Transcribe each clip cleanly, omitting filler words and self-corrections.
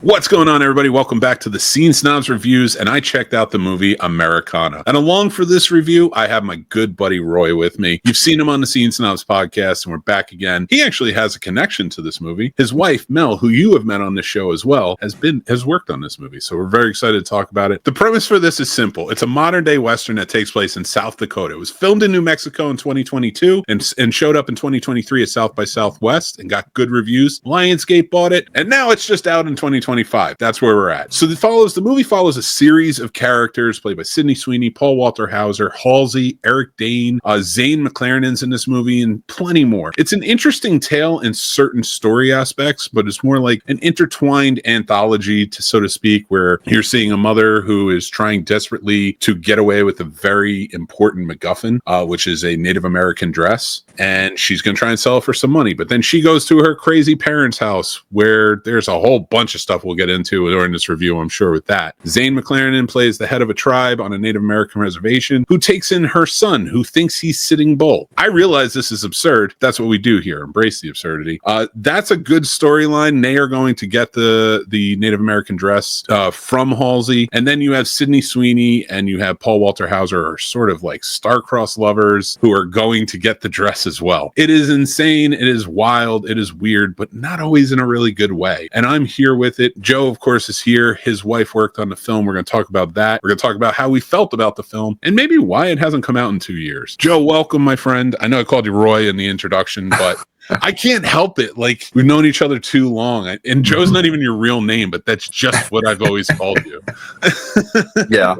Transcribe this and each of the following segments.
What's going on, everybody? Welcome back to the Scene Snobs Reviews, and I checked out the movie Americana. And along for this review, I have my good buddy Roy with me. You've seen him on the Scene Snobs podcast, and we're back again. He actually has a connection to this movie. His wife, Mel, who you have met on this show as well, has worked on this movie, so we're very excited to talk about it. The premise for this is simple. It's a modern-day Western that takes place in South Dakota. It was filmed in New Mexico in 2022 and showed up in 2023 at South by Southwest and got good reviews. Lionsgate bought it, and now it's just out in 2025. That's where we're at. So the movie follows a series of characters played by Sweeney, Paul Walter Hauser, Halsey, Eric Dane, Zane McLaren's in this movie, and plenty more. It's an interesting tale in certain story aspects, but it's more like an intertwined anthology, so to speak, where you're seeing a mother who is trying desperately to get away with a very important MacGuffin, which is a Native American dress, and she's going to try and sell it for some money. But then she goes to her crazy parents' house where there's a whole bunch of stuff we'll get into during this review, I'm sure, with that. Zane McLaren plays the head of a tribe on a Native American reservation who takes in her son, who thinks he's Sitting Bull. I realize this is absurd. That's what we do here, embrace the absurdity. That's a good storyline. They are going to get the Native American dress from Halsey, and then you have Sydney Sweeney and you have Paul Walter Hauser, are sort of like star-crossed lovers who are going to get the dress as well. It is insane, it is wild, it is weird, but not always in a really good way. And I'm here with it. Joe, of course, is here. His wife worked on the film. We're going to talk about that. We're going to talk about how we felt about the film and maybe why it hasn't come out in 2 years. Joe, welcome, my friend. I know I called you Roy in the introduction, but I can't help it. Like, we've known each other too long. And Joe's not even your real name, but that's just what I've always called you. Yeah.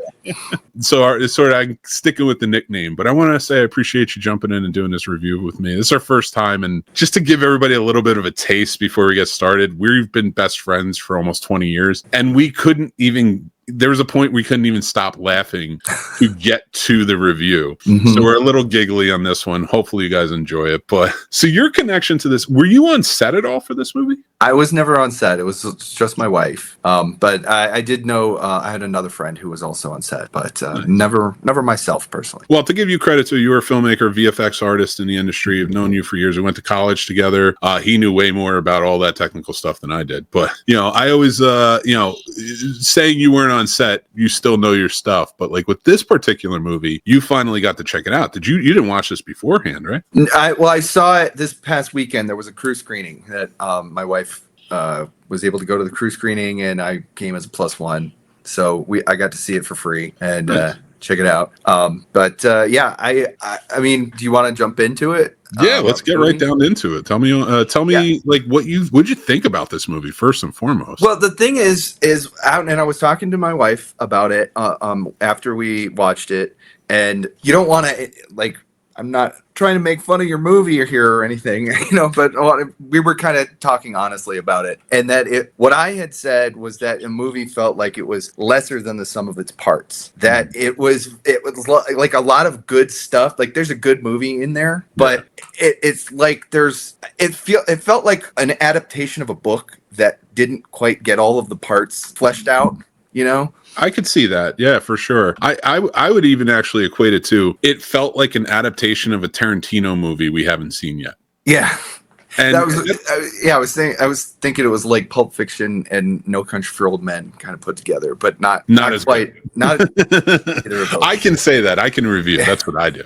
So it's sort of, I'm sticking with the nickname, but I want to say I appreciate you jumping in and doing this review with me. This is our first time, and just to give everybody a little bit of a taste before we get started, we've been best friends for almost 20 years, and there was a point we couldn't even stop laughing to get to the review. Mm-hmm. So we're a little giggly on this one. Hopefully you guys enjoy it. But so your connection to this, were you on set at all for this movie? I was never on set. It was just my wife. But I did know I had another friend who was also on set, but nice. never myself personally. Well, to give you credit to, you were a filmmaker, VFX artist in the industry. I've known you for years. We went to college together. He knew way more about all that technical stuff than I did. But, I always, saying you weren't on set, you still know your stuff. But like with this particular movie, you finally got to check it out. You didn't watch this beforehand, right? I saw it this past weekend. There was a crew screening that my wife was able to go to the crew screening, and I came as a plus one. So I got to see it for free and check it out. I mean, do you want to jump into it? Yeah, let's get right down into it. Tell me, like what'd you think about this movie first and foremost? Well, the thing is out, and I was talking to my wife about it after we watched it, and you don't want to I'm not trying to make fun of your movie here or anything, but we were kind of talking honestly about it. And that what I had said was that the movie felt like it was lesser than the sum of its parts. That it was like a lot of good stuff. Like there's a good movie in there, but it's like it felt like an adaptation of a book that didn't quite get all of the parts fleshed out, I could see that. Yeah, for sure. I would even actually equate it to, it felt like an adaptation of a Tarantino movie we haven't seen yet. Yeah. And I was thinking it was like Pulp Fiction and No Country for Old Men kind of put together, but not as quite. Not I can say that. I can review. Yeah. That's what I do.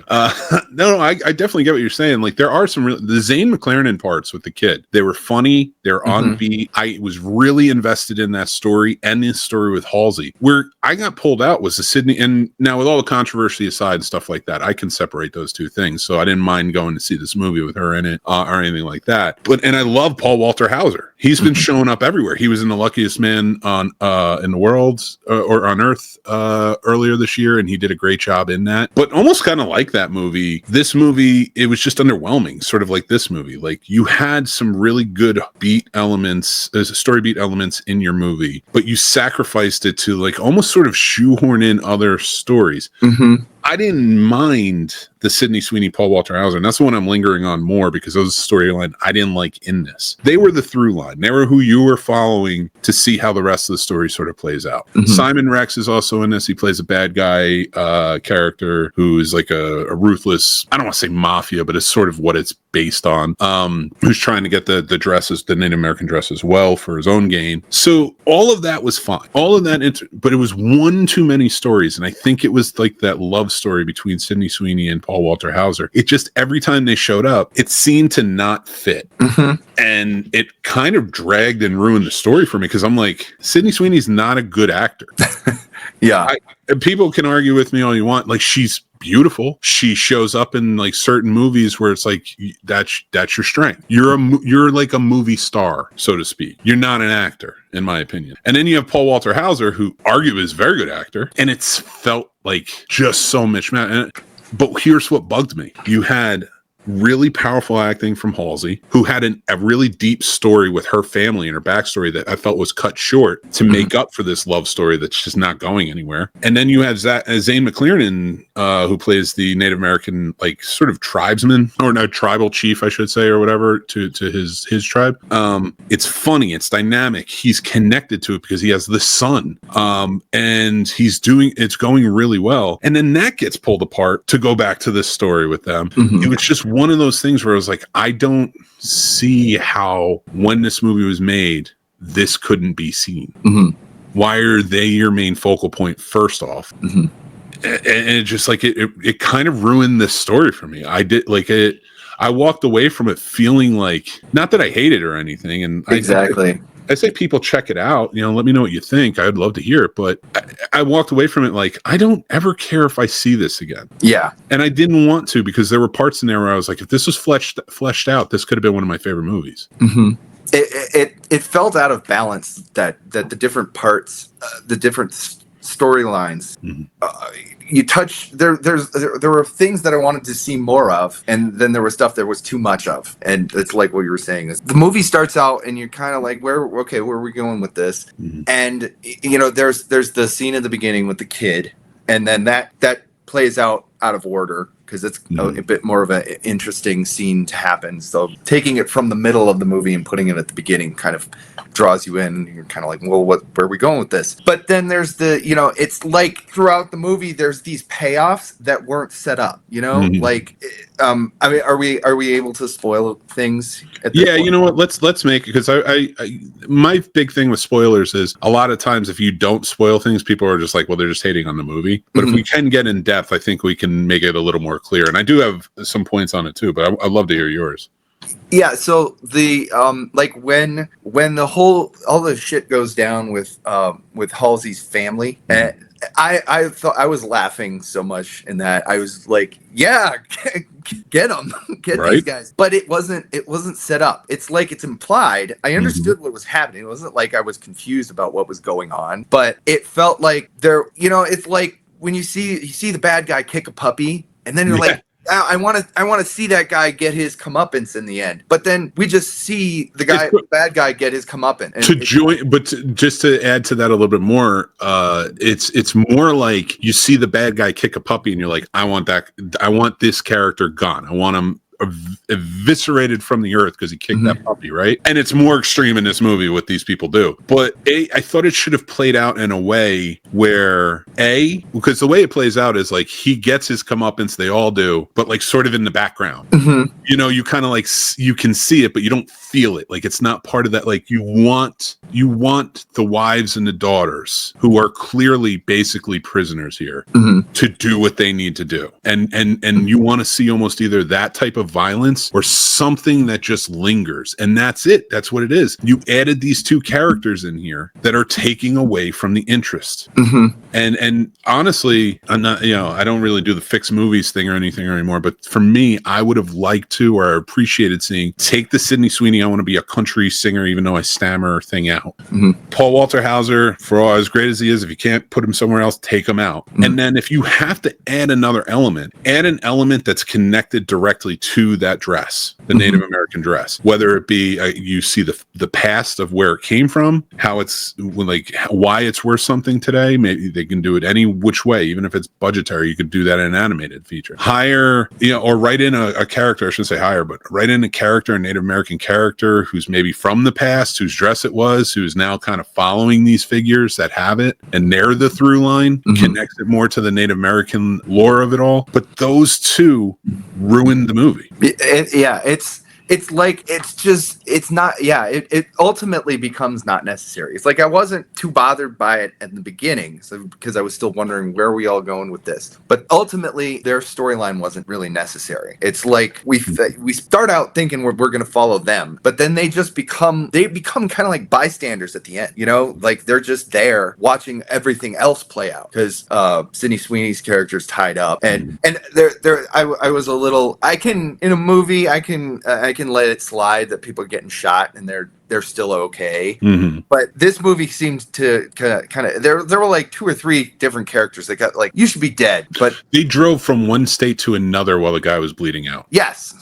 No, I definitely get what you're saying. Like there are the Zane McLaren parts with the kid. They were funny. They're on beat. I was really invested in that story and this story with Halsey. Where I got pulled out was the Sydney. And now with all the controversy aside and stuff like that, I can separate those two things. So I didn't mind going to see this movie with her in it or anything like that. And I love Paul Walter Hauser. He's been showing up everywhere. He was in The Luckiest Man in the World or on Earth earlier this year, and he did a great job in that. But almost kind of like that movie, this movie, it was just underwhelming, sort of like this movie. Like you had some really good beat elements, story beat elements in your movie, but you sacrificed it to like almost sort of shoehorn in other stories. I didn't mind the Sydney Sweeney, Paul Walter Hauser, and that's the one I'm lingering on more because those storyline I didn't like in this. They were the through line. They were who you were following to see how the rest of the story sort of plays out. Mm-hmm. Simon Rex is also in this. He plays a bad guy character who is like a ruthless, I don't want to say mafia, but it's sort of what it's based on, who's trying to get the dresses, the Native American dress as well for his own gain. So all of that was fine. All of that, but it was one too many stories. And I think it was like that love story between Sydney Sweeney and Paul Walter Hauser. It just, every time they showed up, it seemed to not fit. Mm-hmm. And it kind of dragged and ruined the story for me because I'm like, Sydney Sweeney's not a good actor. Yeah. People can argue with me all you want. Like, she's beautiful. She shows up in like certain movies where it's like, that's your strength. You're like a movie star, so to speak. You're not an actor, in my opinion. And then you have Paul Walter Hauser, who arguably is a very good actor. And it's felt like just so mismatched. But here's what bugged me. You had really powerful acting from Halsey, who had a really deep story with her family and her backstory that I felt was cut short to make up for this love story that's just not going anywhere. And then you have Zane McCliernan, who plays the Native American, like, sort of tribesman, or no, tribal chief, I should say, or whatever, to his tribe. It's funny, it's dynamic. He's connected to it because he has the son, and it's going really well. And then that gets pulled apart to go back to this story with them. Mm-hmm. It was just one of those things where I was like, I don't see how, when this movie was made, this couldn't be seen. Mm-hmm. Why are they your main focal point first off? Mm-hmm. And it just like it kind of ruined this story for me. I walked away from it feeling like, not that I hate it or anything. And exactly. I say people check it out, let me know what you think. I'd love to hear it. But I walked away from it like, I don't ever care if I see this again. Yeah. And I didn't want to, because there were parts in there where I was like, if this was fleshed out, this could have been one of my favorite movies. Mm-hmm. It felt out of balance that the different parts, the different storylines, there were things that I wanted to see more of, and then there was stuff there was too much of. And it's like what you were saying, is the movie starts out and you're kind of like, where are we going with this? Mm-hmm. And there's the scene at the beginning with the kid, and then that plays out of order because it's a bit more of an interesting scene to happen. So taking it from the middle of the movie and putting it at the beginning kind of draws you in. You're kind of like, well, where are we going with this? But then there's it's like throughout the movie, there's these payoffs that weren't set up, mm-hmm. Like, I mean, are we able to spoil things at this point? You know what? Let's make it, because I my big thing with spoilers is a lot of times if you don't spoil things, people are just like, well, they're just hating on the movie. But if we can get in depth, I think we can make it a little more clear. And I do have some points on it too, but I'd love to hear yours. Yeah, so the like when all the shit goes down with Halsey's family, I thought I was laughing so much in that I was like, yeah, get them, get right? These guys. But it wasn't set up. It's like it's implied. I understood what was happening. It wasn't like I was confused about what was going on, but it felt like it's like when you see the bad guy kick a puppy, and then you're like, I want to see that guy get his comeuppance in the end. But then we just see the bad guy get his comeuppance. Just to add to that a little bit more, it's more like you see the bad guy kick a puppy, and you're like, I want this character gone. I want him eviscerated from the earth because he kicked that puppy, right? And it's more extreme in this movie what these people do. But I thought it should have played out in a way where because the way it plays out is like he gets his comeuppance, they all do, but like sort of in the background. Mm-hmm. You kind of like you can see it, but you don't feel it. Like it's not part of that. Like you want the wives and the daughters, who are clearly basically prisoners here, to do what they need to do, and you want to see almost either that type of violence or something that just lingers, and that's it. That's what it is. You added these two characters in here that are taking away from the interest. And honestly, I'm not, I don't really do the fix movies thing or anything anymore, but for me, I would have liked to, or appreciated seeing, take the Sydney Sweeney, I want to be a country singer even though I stammer thing out. Paul Walter Hauser, for all as great as he is, if you can't put him somewhere else, take him out. And then if you have to add another element, add an element that's connected directly to that dress, the Native American dress, whether it be you see the past of where it came from, how it's like why it's worth something today. Maybe they can do it any which way, even if it's budgetary. You could do that in an animated feature. Hire, or write in a character. I shouldn't say hire, but write in a character, a Native American character who's maybe from the past, whose dress it was, who's now kind of following these figures that have it, and they're the through line, connects it more to the Native American lore of it all. But those two ruined the movie. It ultimately becomes not necessary. It's like I wasn't too bothered by it at the beginning, because I was still wondering where are we all going with this. But ultimately, their storyline wasn't really necessary. It's like we start out thinking we're going to follow them, but then they become kind of like bystanders at the end. Like they're just there watching everything else play out because Sydney Sweeney's character's tied up, and I was a little. In a movie I can let it slide that people are getting shot and they're still okay. But this movie seems to kind of there were like 2 or 3 different characters that got like, you should be dead, but they drove from one state to another while the guy was bleeding out. Yes.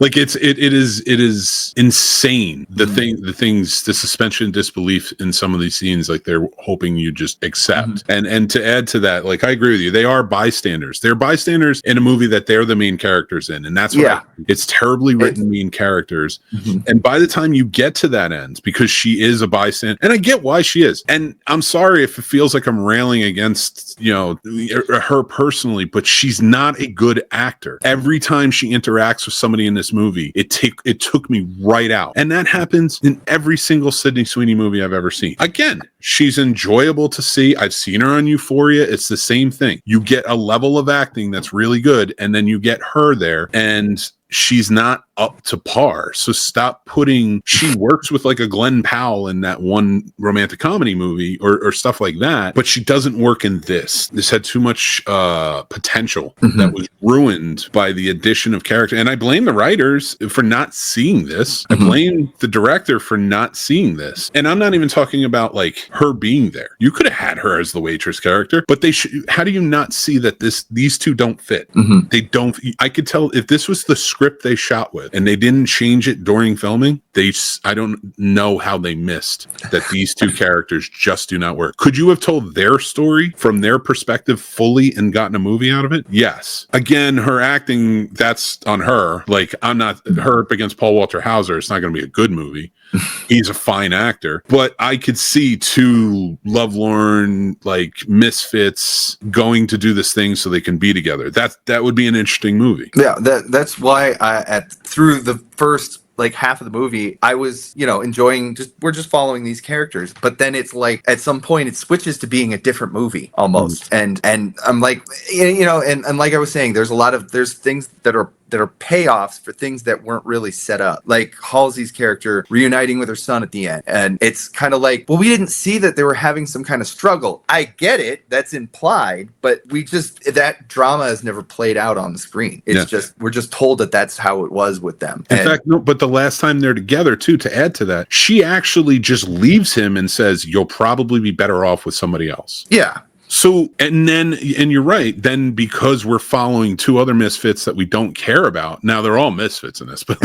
Like it is insane. The suspension of disbelief in some of these scenes, like they're hoping you just accept. And to add to that, like I agree with you, they are bystanders. They're bystanders in a movie that they're the main characters in, and that's what it's terribly written main characters. And by the time you get to that end, because she is a bystander, and I get why she is, and I'm sorry if it feels like I'm railing against her personally, but she's not a good actor. Every time she interacts with somebody in this movie, it took me right out, and that happens in every single Sydney Sweeney movie I've ever seen. Again, she's enjoyable to see. I've seen her on Euphoria. It's the same thing. You get a level of acting that's really good, and then you get her there, and she's not up to par. So stop putting, she works with like a Glenn Powell in that one romantic comedy movie or stuff like that, but she doesn't work in this. This had too much potential that was ruined by the addition of character. And I blame the writers for not seeing this. I blame the director for not seeing this. And I'm not even talking about like her being there. You could have had her as the waitress character, but how do you not see that these two don't fit? They don't. I could tell if this was the script they shot with and they didn't change it during filming, I don't know how they missed that these two characters just do not work. Could you have told their story from their perspective fully and gotten a movie out of it? Yes. Again, her acting, that's on her. Like, I'm not her up against Paul Walter Hauser. It's not going to be a good movie. He's a fine actor, but I could see two lovelorn, like misfits going to do this thing so they can be together. That would be an interesting movie. Yeah, that's why through the first like half of the movie, I was, enjoying we're just following these characters. But then it's like at some point it switches to being a different movie almost. And I'm like, and like I was saying, there's things that are payoffs for things that weren't really set up. Like Halsey's character reuniting with her son at the end. And it's kind of like, well, we didn't see that they were having some kind of struggle. I get it. That's implied, but that drama is never played out on the screen. It's we're just told that that's how it was with them. In fact, no, but the last time they're together too, to add to that, she actually just leaves him and says, you'll probably be better off with somebody else. Yeah. So, and you're right, then because we're following two other misfits that we don't care about, now they're all misfits in this, but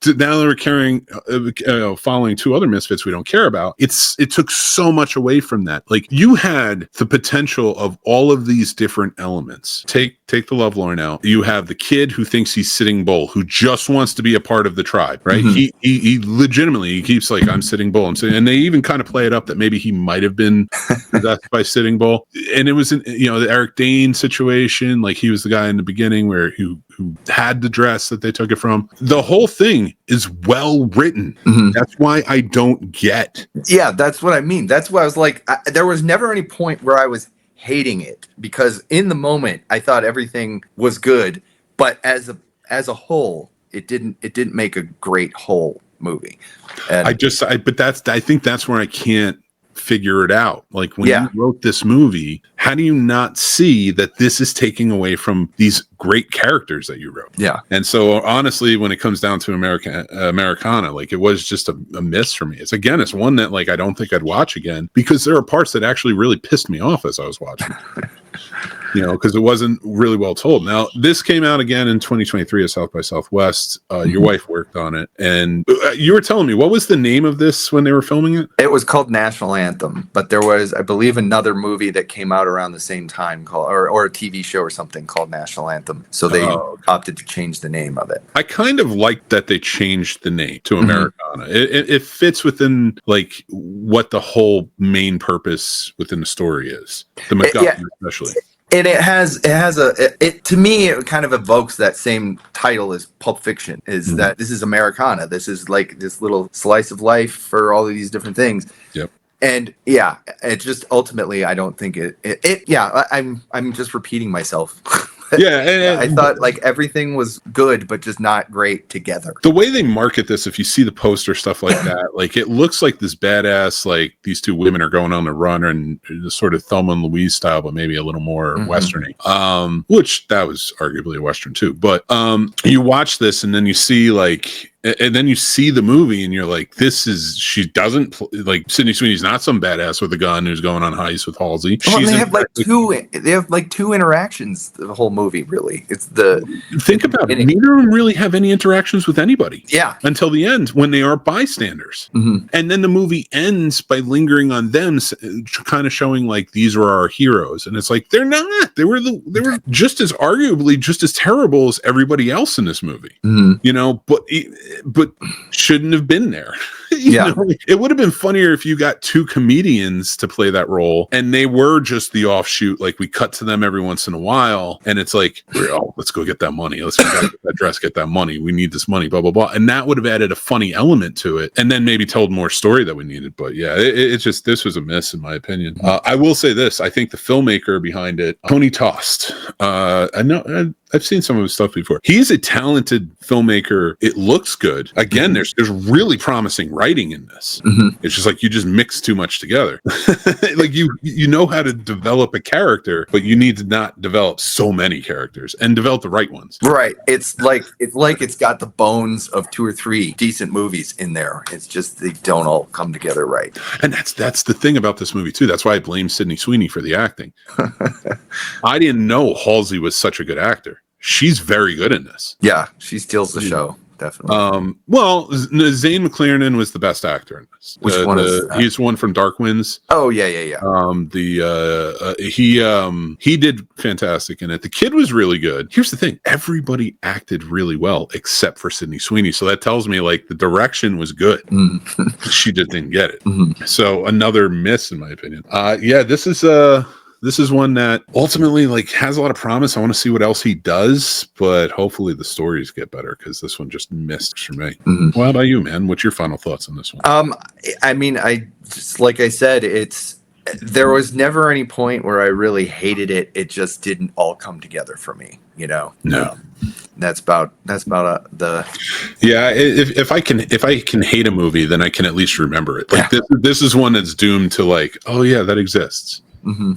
now they're following two other misfits we don't care about, it took so much away from that. Like, you had the potential of all of these different elements. Take the lovelorn out. You have the kid who thinks he's Sitting Bull, who just wants to be a part of the tribe, right? He legitimately, he keeps like, I'm Sitting Bull, and they even kind of play it up that maybe he might have been possessed by Sitting Bull. And it was the Eric Dane situation, like he was the guy in the beginning who had the dress that they took it from. The whole thing is well written. That's why I don't get. Yeah, that's what I mean. That's why I was like, there was never any point where I was hating it, because in the moment I thought everything was good, but as a whole, it didn't make a great whole movie. And I think that's where I can't figure it out. Like, when you wrote this movie, how do you not see that this is taking away from these great characters that you wrote? Yeah. And so honestly, when it comes down to Americana, like, it was just a miss for me. It's one that like I don't think I'd watch again, because there are parts that actually really pissed me off as I was watching. because it wasn't really well told. Now, this came out again in 2023 at South by Southwest. Your wife worked on it, and you were telling me, what was the name of this when they were filming it? It was called National Anthem, but there was, I believe, another movie that came out around the same time called, or a TV show or something called National Anthem. So they opted to change the name of it. I kind of like that they changed the name to Americana. It fits within like what the whole main purpose within the story is. The MacGuffin, especially. And it to me, it kind of evokes that same title as Pulp Fiction, is that this is Americana. This is like this little slice of life for all of these different things. Yep. And yeah, it just ultimately, I don't think I'm just repeating myself. Yeah, I thought like everything was good, but just not great together. The way they market this, if you see the poster stuff like that, like it looks like this badass, like these two women are going on the run and sort of Thelma and Louise style, but maybe a little more westerny. Which that was arguably a western too. But you watch this and then you see like. And then you see the movie and you're like, she doesn't like Sydney Sweeney's not some badass with a gun who's going on heist with Halsey. Well, they have like two interactions the whole movie, really. Think about it. Neither of them really have any interactions with anybody. Yeah. Until the end when they are bystanders. And then the movie ends by lingering on them, kind of showing like these were our heroes. And it's like, they're not. They were just as arguably just as terrible as everybody else in this movie. But shouldn't have been there. It would have been funnier if you got two comedians to play that role and they were just the offshoot. Like we cut to them every once in a while and it's like, let's go get that money. Let's get that dress, get that money. We need this money, blah, blah, blah. And that would have added a funny element to it and then maybe told more story that we needed. But yeah, it's just, this was a miss in my opinion. I will say this. I think the filmmaker behind it, Tony Tost, I know I've seen some of his stuff before. He's a talented filmmaker. It looks good. Again, there's really promising writing in this. It's just like you just mix too much together. Like you know how to develop a character, but you need to not develop so many characters and develop the right ones. Right. It's like it's got the bones of 2 or 3 decent movies in there. It's just they don't all come together right. And that's the thing about this movie too. That's why I blame Sydney Sweeney for the acting. I didn't know Halsey was such a good actor. She's very good in this. Yeah, she steals the show, definitely. Well, Zane McClarnon was the best actor in this. Which one is that? He's one from Dark Winds. Oh, yeah. He did fantastic in it. The kid was really good. Here's the thing. Everybody acted really well except for Sydney Sweeney. So that tells me like the direction was good. She just didn't get it. So another miss in my opinion. This is one that ultimately like has a lot of promise. I want to see what else he does, but hopefully the stories get better because this one just missed for me. Well, how about you, man? What's your final thoughts on this one? I mean, I just like I said, there was never any point where I really hated it. It just didn't all come together for me, No. That's about the. Yeah, if I can hate a movie, then I can at least remember it. Like this is one that's doomed to like, oh yeah, that exists.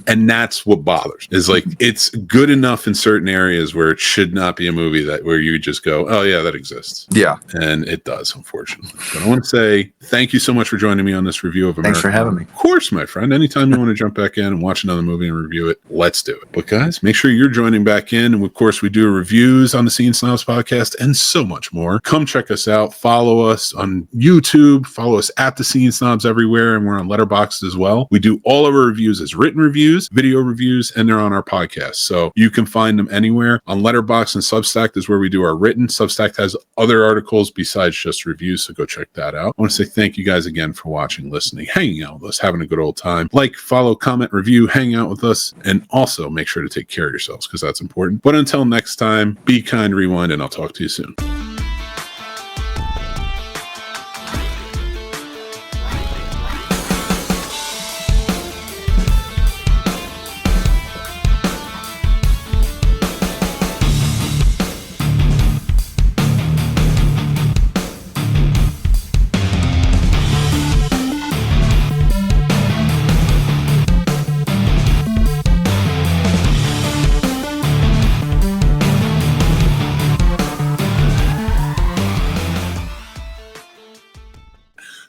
And that's what bothers is like it's good enough in certain areas where it should not be a movie where you just go, oh yeah, that exists. Yeah. And it does, unfortunately. But I want to say thank you so much for joining me on this review of America. Thanks for having me. Of course, my friend. Anytime you want to jump back in and watch another movie and review it, let's do it. But guys, make sure you're joining back in. And of course, we do reviews on the Scene Snobs podcast and so much more. Come check us out. Follow us on YouTube. Follow us at the Scene Snobs everywhere. And we're on Letterboxd as well. We do all of our reviews as written reviews, video reviews, and they're on our podcast. So you can find them anywhere. On Letterboxd and Substack is where we do our written. Substack has other articles besides just reviews, so go check that out. I want to say thank you guys again for watching, listening, hanging out with us, having a good old time. Like, follow, comment, review, hang out with us, and also make sure to take care of yourselves because that's important. But until next time, be kind, rewind, and I'll talk to you soon.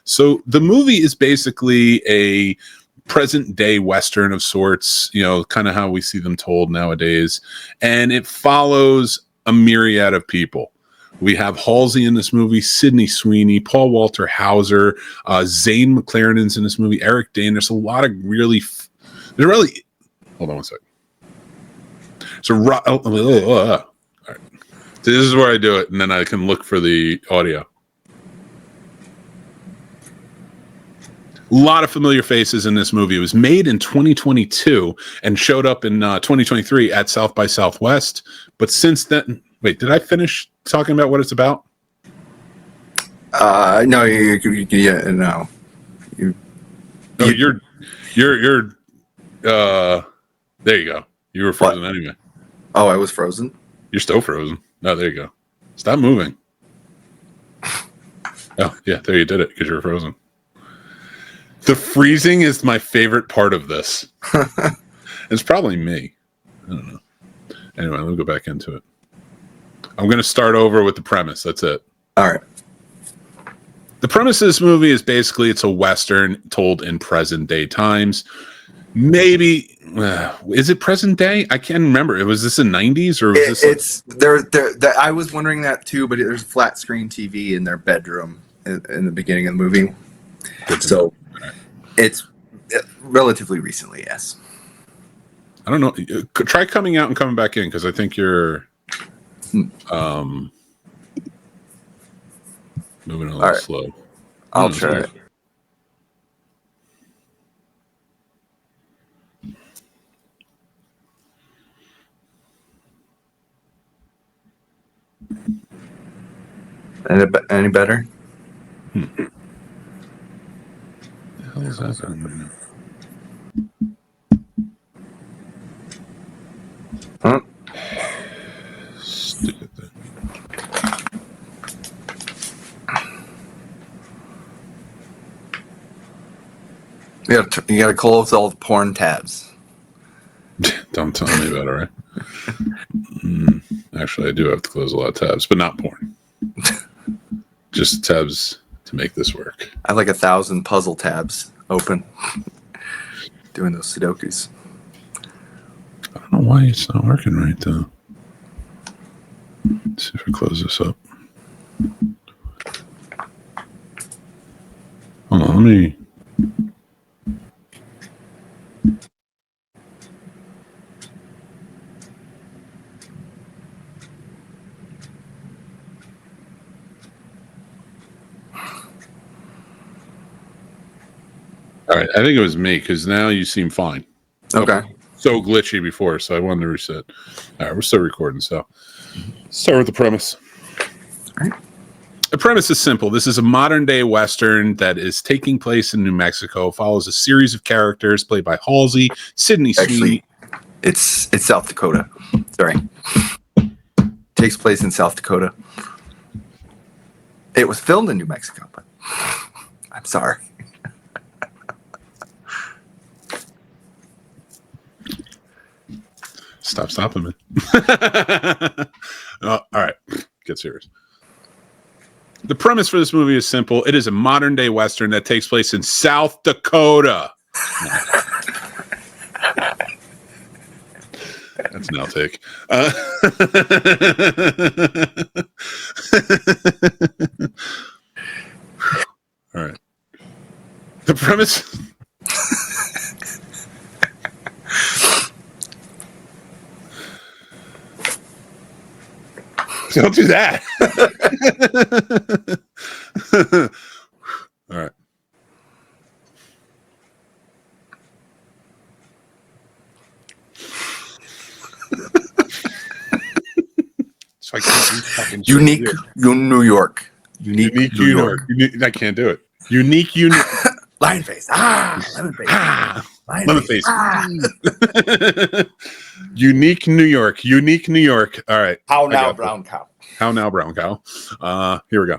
So the movie is basically a present day Western of sorts, kind of how we see them told nowadays. And it follows a myriad of people. We have Halsey in this movie, Sydney Sweeney, Paul Walter Hauser, Zane McLaren's in this movie, Eric Dane. There's a lot of hold on one second. So, all right. So this is where I do it, and then I can look for the audio. A lot of familiar faces in this movie. It was made in 2022 and showed up in 2023 at South by Southwest. But since then, wait, did I finish talking about what it's about? No, no. You're there you go. You were frozen anyway. Oh, I was frozen? You're still frozen. Oh, there you go. Stop moving. Oh, yeah, there you did it because you were frozen. The freezing is my favorite part of this. It's probably me. I don't know. Anyway, let me go back into it. I'm going to start over with the premise. That's it. All right. The premise of this movie is basically it's a Western told in present day times. Maybe is it present day? I can't remember. Was this the 90s or was this? I was wondering that too, but there's a flat screen TV in their bedroom in the beginning of the movie. So it's relatively recently, yes. I don't know. Try coming out and coming back in because I think you're moving a little slow. I'll try it. Any better? The hell is that? Huh? Stupid thing. You gotta close all the porn tabs. Don't tell me about it, right? Actually, I do have to close a lot of tabs, but not porn. Just tabs to make this work. I have like 1,000 puzzle tabs open. Doing those Sudokus. I don't know why it's not working right, though. Let's see if I close this up. Hold on, let me... All right, I think it was me because now you seem fine. Okay. So glitchy before, so I wanted to reset. All right, we're still recording, so start with the premise. All right. The premise is simple. This is a modern-day Western that is taking place in New Mexico. Follows a series of characters played by Halsey, Sydney Sweeney. It's South Dakota. Sorry. Takes place in South Dakota. It was filmed in New Mexico, but I'm sorry. Stop stopping me. All right, get serious. The premise for this movie is simple. It is a modern-day Western that takes place in South Dakota. That's an outtake. All right. The premise... Don't do that. All right. So I can't do Unique New York. Unique New York. I can't do it. Unique. Lion face. Lemon face. Lemon face. Unique New York. All right. How now, brown cow? How now, brown cow? Here we go.